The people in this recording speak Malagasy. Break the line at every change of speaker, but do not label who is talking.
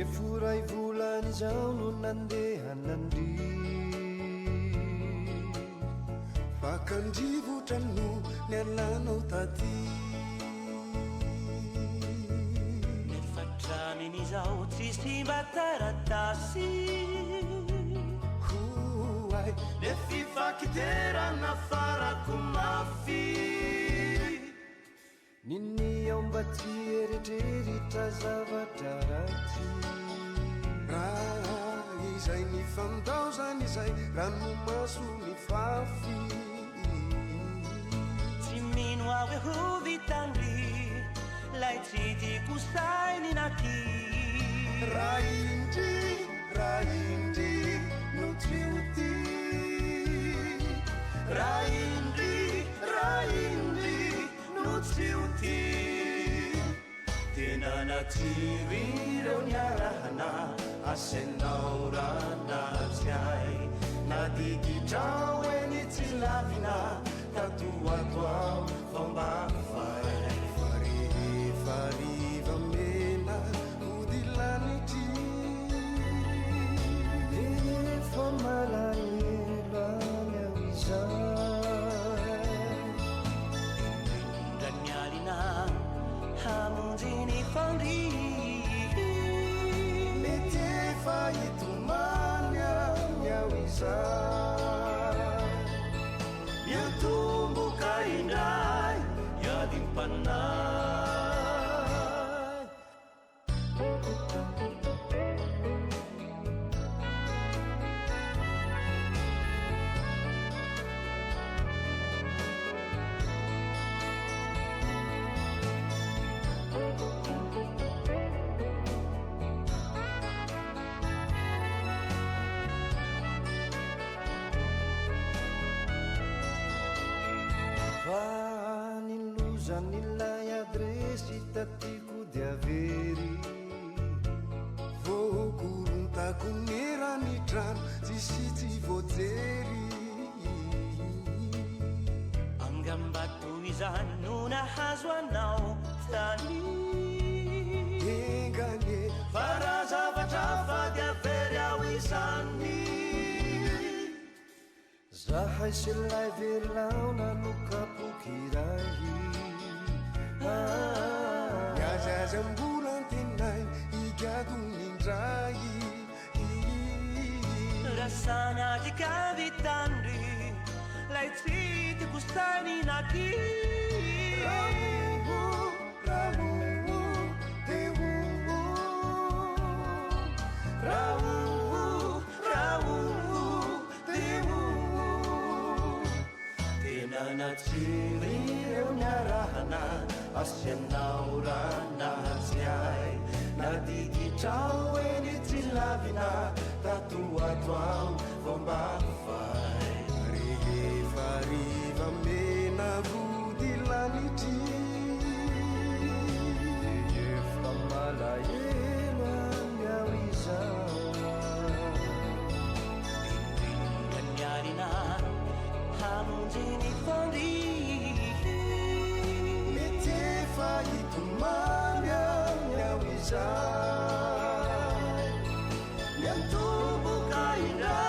efuray volany izao no nandehanandry
fakandrivotrano ny alanao taty
nefatraminy izao tsisy mba taratasy
hoay
ne fifakiterana farako mafy
niny ao mba tsy eritreritra zavatra ratsy
raha izay ny fandao zany izay rano maso ny fafy
tsy mino aho hoe ho vitandry lay tsy tiako sainy naky
raha indry no tsy oti
raha indry no tsy oti tena natsiry ireo niarahana asenao ranatsy ay nadikitrao eny tsy lavina tatoatoao fomba fay
fariva mena hodilanitry
efa malahelo any ao izay
dranialina hamonjy ny fandry
mety efa hitomany any ao izay
miatomboka indray iadimpanay
nilozan'ilay adresy tatiko dia very
voakorontako nerany trano tsisy tsy voajery
angambato izany no nahazo anao tany
engane
fara zavatra fady avery ao izany
zahay selay very laona no kapokiray
miazazambola antenay igado mindray
rasanatika vitandry lay tsy tiako sainy naky natsiry ireo niarahana asianao ranatsy ay nadikitrao eny tsy lavina tatoatoao fomba fay
rehefariva mena vodilanitry
efa malahelo any ao izay
indrindraniarina hamonjy ny fandry
mety efa hitomany any ao izay
miantomboka indray